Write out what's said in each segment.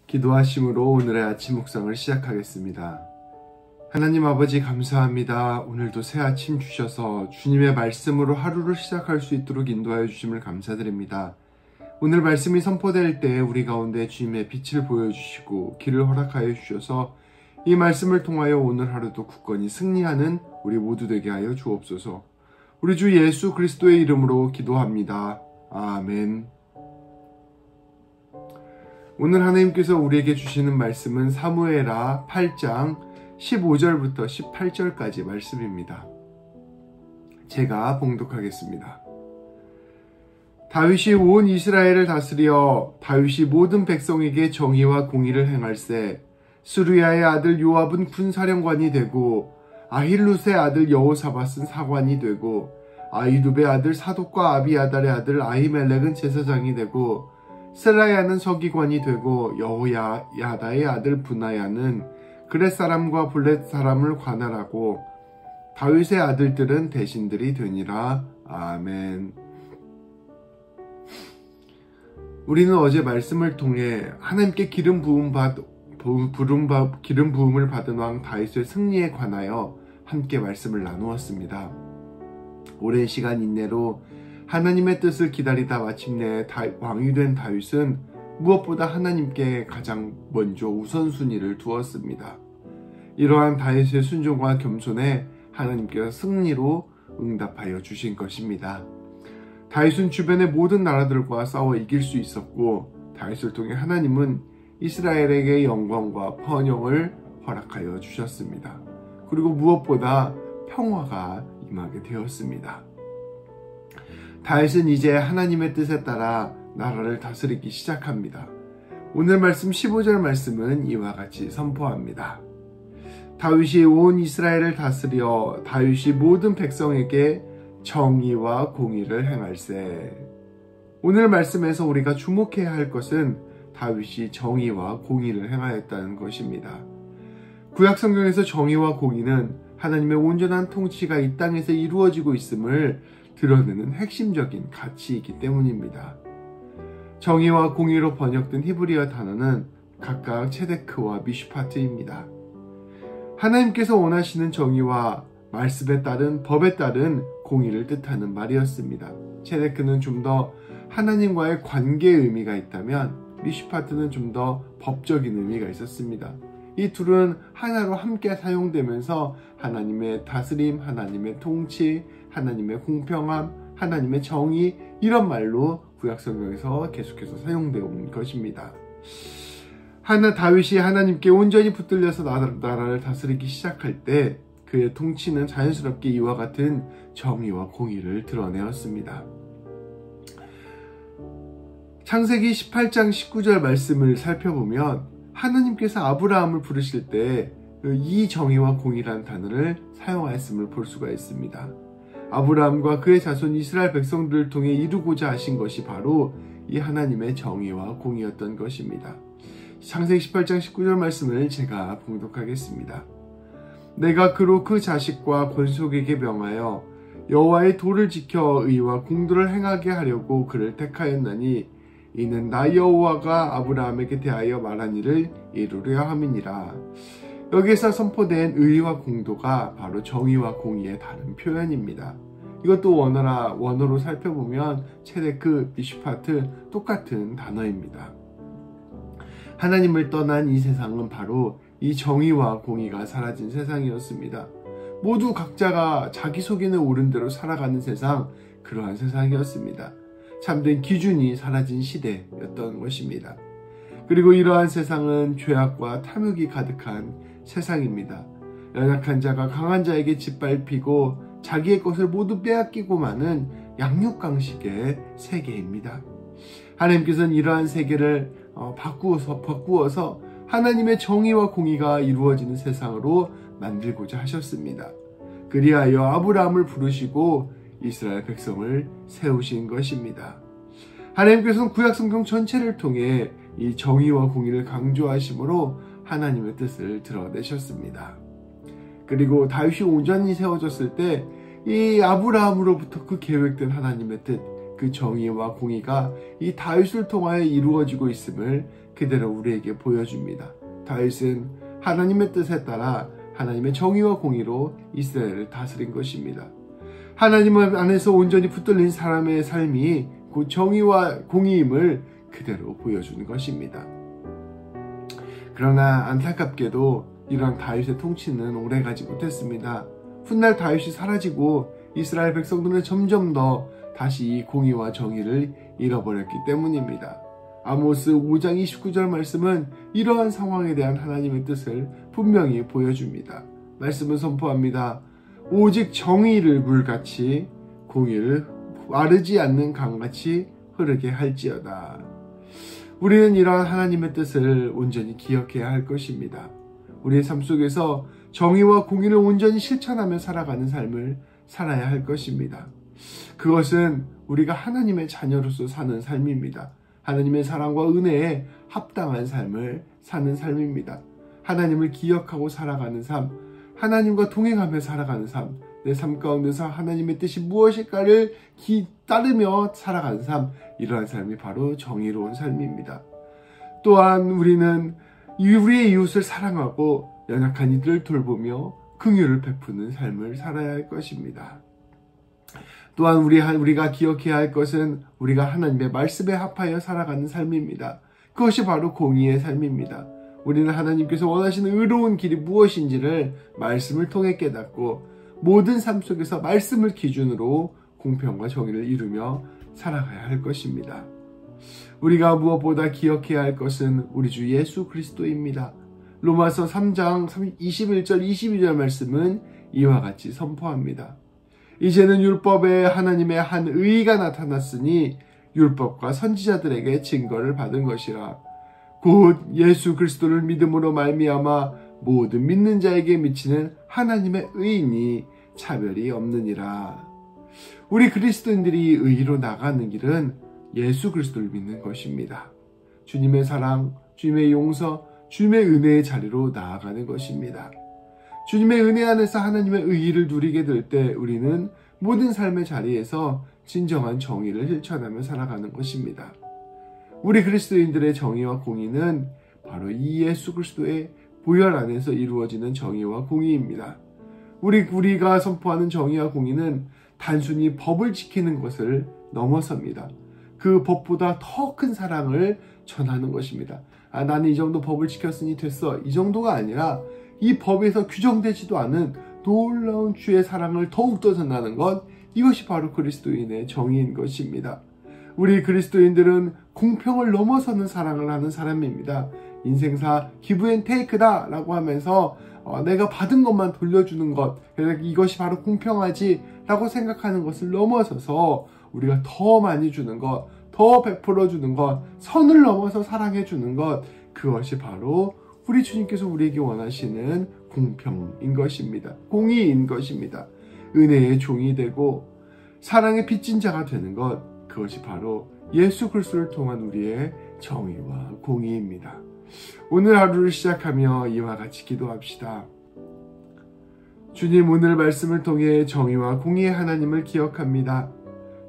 기도하심으로 오늘의 아침 묵상을 시작하겠습니다. 하나님 아버지 감사합니다. 오늘도 새 아침 주셔서 주님의 말씀으로 하루를 시작할 수 있도록 인도하여 주심을 감사드립니다. 오늘 말씀이 선포될 때 우리 가운데 주님의 빛을 보여주시고 길을 허락하여 주셔서 이 말씀을 통하여 오늘 하루도 굳건히 승리하는 우리 모두 되게 하여 주옵소서. 우리 주 예수 그리스도의 이름으로 기도합니다. 아멘. 오늘 하나님께서 우리에게 주시는 말씀은 사무엘하 8장 15절부터 18절까지 말씀입니다. 제가 봉독하겠습니다. 다윗이 온 이스라엘을 다스려 다윗이 모든 백성에게 정의와 공의를 행할세. 스루야의 아들 요압은 군사령관이 되고 아힐룻의 아들 여호사밧은 사관이 되고 아히두베의 아들 사독과 아비아달의 아들 아히멜렉은 제사장이 되고 셀라야는 서기관이 되고 여호야다의 아들 브나야는 그렛 사람과 블렛 사람을 관할하고 다윗의 아들들은 대신들이 되니라. 아멘. 우리는 어제 말씀을 통해 하나님께 기름 부음을 받은 왕 다윗의 승리에 관하여 함께 말씀을 나누었습니다. 오랜 시간 인내로 하나님의 뜻을 기다리다 마침내 왕이 된 다윗은 무엇보다 하나님께 가장 먼저 우선순위를 두었습니다. 이러한 다윗의 순종과 겸손에 하나님께서 승리로 응답하여 주신 것입니다. 다윗은 주변의 모든 나라들과 싸워 이길 수 있었고 다윗을 통해 하나님은 이스라엘에게 영광과 번영을 허락하여 주셨습니다. 그리고 무엇보다 평화가 임하게 되었습니다. 다윗은 이제 하나님의 뜻에 따라 나라를 다스리기 시작합니다. 오늘 말씀 15절 말씀은 이와 같이 선포합니다. 다윗이 온 이스라엘을 다스려 다윗이 모든 백성에게 정의와 공의를 행할세. 오늘 말씀에서 우리가 주목해야 할 것은 다윗이 정의와 공의를 행하였다는 것입니다. 구약 성경에서 정의와 공의는 하나님의 온전한 통치가 이 땅에서 이루어지고 있음을 드러내는 핵심적인 가치이기 때문입니다. 정의와 공의로 번역된 히브리어 단어는 각각 체데크와 미슈파트입니다. 하나님께서 원하시는 정의와 말씀에 따른 법에 따른 공의를 뜻하는 말이었습니다. 체데크는 좀 더 하나님과의 관계의 의미가 있다면 미슈파트는 좀 더 법적인 의미가 있었습니다. 이 둘은 하나로 함께 사용되면서 하나님의 다스림, 하나님의 통치, 하나님의 공평함, 하나님의 정의 이런 말로 구약성경에서 계속해서 사용되어 온 것입니다. 다윗이 하나님께 온전히 붙들려서 나라를 다스리기 시작할 때 그의 통치는 자연스럽게 이와 같은 정의와 공의를 드러내었습니다. 창세기 18장 19절 말씀을 살펴보면 하나님께서 아브라함을 부르실 때 이 정의와 공의란 단어를 사용하였음을 볼 수가 있습니다. 아브라함과 그의 자손 이스라엘 백성들을 통해 이루고자 하신 것이 바로 이 하나님의 정의와 공의였던 것입니다. 창세기 18장 19절 말씀을 제가 봉독하겠습니다. 내가 그로 그 자식과 권속에게 명하여 여호와의 도를 지켜 의와 공도를 행하게 하려고 그를 택하였나니 이는 나 여호와가 아브라함에게 대하여 말한 일을 이루려 함이니라. 여기에서 선포된 의와 공도가 바로 정의와 공의의 다른 표현입니다. 이것도 원어로 살펴보면 체데크, 미슈파트 똑같은 단어입니다. 하나님을 떠난 이 세상은 바로 이 정의와 공의가 사라진 세상이었습니다. 모두 각자가 자기 속에는 옳은 대로 살아가는 세상, 그러한 세상이었습니다. 참된 기준이 사라진 시대였던 것입니다. 그리고 이러한 세상은 죄악과 탐욕이 가득한 세상입니다. 연약한 자가 강한 자에게 짓밟히고 자기의 것을 모두 빼앗기고 마는 양육강식의 세계입니다. 하나님께서는 이러한 세계를 바꾸어서 하나님의 정의와 공의가 이루어지는 세상으로 만들고자 하셨습니다. 그리하여 아브라함을 부르시고 이스라엘 백성을 세우신 것입니다. 하나님께서는 구약성경 전체를 통해 이 정의와 공의를 강조하심으로 하나님의 뜻을 드러내셨습니다. 그리고 다윗이 온전히 세워졌을 때 이 아브라함으로부터 그 계획된 하나님의 뜻, 그 정의와 공의가 이 다윗을 통하여 이루어지고 있음을 그대로 우리에게 보여줍니다. 다윗은 하나님의 뜻에 따라 하나님의 정의와 공의로 이스라엘을 다스린 것입니다. 하나님 안에서 온전히 붙들린 사람의 삶이 그 정의와 공의임을 그대로 보여주는 것입니다. 그러나 안타깝게도 이러한 다윗의 통치는 오래가지 못했습니다. 훗날 다윗이 사라지고 이스라엘 백성들은 점점 더 다시 이 공의와 정의를 잃어버렸기 때문입니다. 아모스 5장 29절 말씀은 이러한 상황에 대한 하나님의 뜻을 분명히 보여줍니다. 말씀은 선포합니다. 오직 정의를 물같이 공의를 마르지 않는 강같이 흐르게 할지어다. 우리는 이러한 하나님의 뜻을 온전히 기억해야 할 것입니다. 우리의 삶 속에서 정의와 공의를 온전히 실천하며 살아가는 삶을 살아야 할 것입니다. 그것은 우리가 하나님의 자녀로서 사는 삶입니다. 하나님의 사랑과 은혜에 합당한 삶을 사는 삶입니다. 하나님을 기억하고 살아가는 삶, 하나님과 동행하며 살아가는 삶, 내 삶 가운데서 하나님의 뜻이 무엇일까를 따르며 살아가는 삶, 이러한 삶이 바로 정의로운 삶입니다. 또한 우리는 우리의 이웃을 사랑하고 연약한 이들을 돌보며 긍휼을 베푸는 삶을 살아야 할 것입니다. 또한 우리가 기억해야 할 것은 우리가 하나님의 말씀에 합하여 살아가는 삶입니다. 그것이 바로 공의의 삶입니다. 우리는 하나님께서 원하시는 의로운 길이 무엇인지를 말씀을 통해 깨닫고 모든 삶 속에서 말씀을 기준으로 공평과 정의를 이루며 살아가야 할 것입니다. 우리가 무엇보다 기억해야 할 것은 우리 주 예수 그리스도입니다. 로마서 3장 21절 22절 말씀은 이와 같이 선포합니다. 이제는 율법에 하나님의 한 의의가 나타났으니 율법과 선지자들에게 증거를 받은 것이라. 곧 예수 그리스도를 믿음으로 말미암아 모든 믿는 자에게 미치는 하나님의 의인이 차별이 없느니라. 우리 그리스도인들이 의의로 나가는 길은 예수 그리스도를 믿는 것입니다. 주님의 사랑, 주님의 용서, 주님의 은혜의 자리로 나아가는 것입니다. 주님의 은혜 안에서 하나님의 의의를 누리게 될 때 우리는 모든 삶의 자리에서 진정한 정의를 실천하며 살아가는 것입니다. 우리 그리스도인들의 정의와 공의는 바로 이 예수 그리스도의 보혈 안에서 이루어지는 정의와 공의입니다. 우리가 선포하는 정의와 공의는 단순히 법을 지키는 것을 넘어섭니다. 그 법보다 더 큰 사랑을 전하는 것입니다. 나는 이 정도 법을 지켰으니 됐어. 이 정도가 아니라 이 법에서 규정되지도 않은 놀라운 주의 사랑을 더욱더 전하는 것, 이것이 바로 그리스도인의 정의인 것입니다. 우리 그리스도인들은 공평을 넘어서는 사랑을 하는 사람입니다. 인생사 기브 앤 테이크다 라고 하면서 내가 받은 것만 돌려주는 것, 이것이 바로 공평하지 라고 생각하는 것을 넘어서서 우리가 더 많이 주는 것, 더 베풀어 주는 것, 선을 넘어서 사랑해 주는 것, 그것이 바로 우리 주님께서 우리에게 원하시는 공평인 것입니다. 공의인 것입니다. 은혜의 종이 되고 사랑의 빚진 자가 되는 것, 그것이 바로 예수 그리스도를 통한 우리의 정의와 공의입니다. 오늘 하루를 시작하며 이와 같이 기도합시다. 주님, 오늘 말씀을 통해 정의와 공의의 하나님을 기억합니다.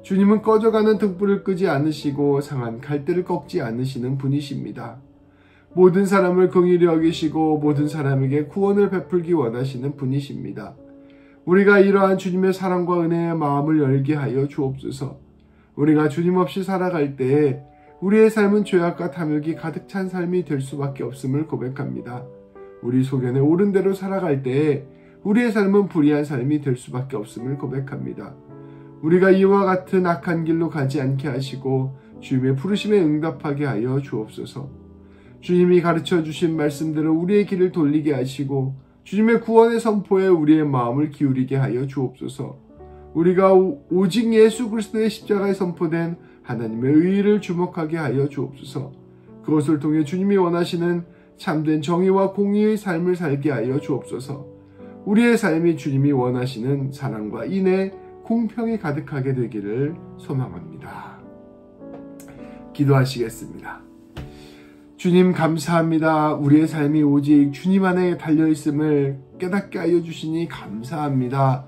주님은 꺼져가는 등불을 끄지 않으시고 상한 갈대를 꺾지 않으시는 분이십니다. 모든 사람을 긍휼히 여기시고 모든 사람에게 구원을 베풀기 원하시는 분이십니다. 우리가 이러한 주님의 사랑과 은혜의 마음을 열게 하여 주옵소서. 우리가 주님 없이 살아갈 때에 우리의 삶은 죄악과 탐욕이 가득 찬 삶이 될 수밖에 없음을 고백합니다. 우리 소견에 옳은 대로 살아갈 때에 우리의 삶은 불의한 삶이 될 수밖에 없음을 고백합니다. 우리가 이와 같은 악한 길로 가지 않게 하시고 주님의 부르심에 응답하게 하여 주옵소서. 주님이 가르쳐 주신 말씀대로 우리의 길을 돌리게 하시고 주님의 구원의 선포에 우리의 마음을 기울이게 하여 주옵소서. 우리가 오직 예수 그리스도의 십자가에 선포된 하나님의 의의를 주목하게 하여 주옵소서. 그것을 통해 주님이 원하시는 참된 정의와 공의의 삶을 살게 하여 주옵소서. 우리의 삶이 주님이 원하시는 사랑과 인애, 공평이 가득하게 되기를 소망합니다. 기도하시겠습니다. 주님 감사합니다. 우리의 삶이 오직 주님 안에 달려있음을 깨닫게 하여 주시니 감사합니다.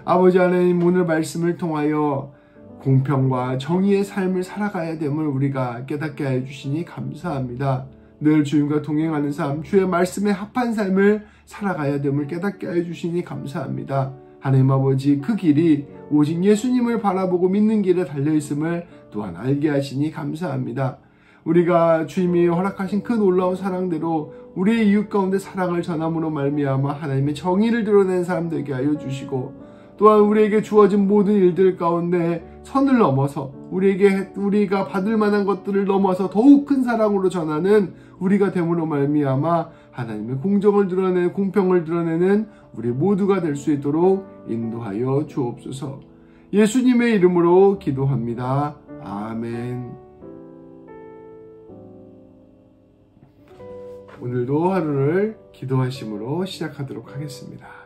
아버지 하나님, 오늘 말씀을 통하여 공평과 정의의 삶을 살아가야 됨을 우리가 깨닫게 하여 주시니 감사합니다. 늘 주님과 동행하는 삶, 주의 말씀에 합한 삶을 살아가야 됨을 깨닫게 하여 주시니 감사합니다. 하나님 아버지, 그 길이 오직 예수님을 바라보고 믿는 길에 달려있음을 또한 알게 하시니 감사합니다. 우리가 주님이 허락하신 그 놀라운 사랑대로 우리의 이웃 가운데 사랑을 전함으로 말미암아 하나님의 정의를 드러낸 사람 되게 하여 주시고, 또한 우리에게 주어진 모든 일들 가운데 선을 넘어서 우리가 받을 만한 것들을 넘어서 더욱 큰 사랑으로 전하는 우리가 됨으로 말미암아 하나님의 공정을 드러내는, 공평을 드러내는 우리 모두가 될 수 있도록 인도하여 주옵소서. 예수님의 이름으로 기도합니다. 아멘. 오늘도 하루를 기도하심으로 시작하도록 하겠습니다.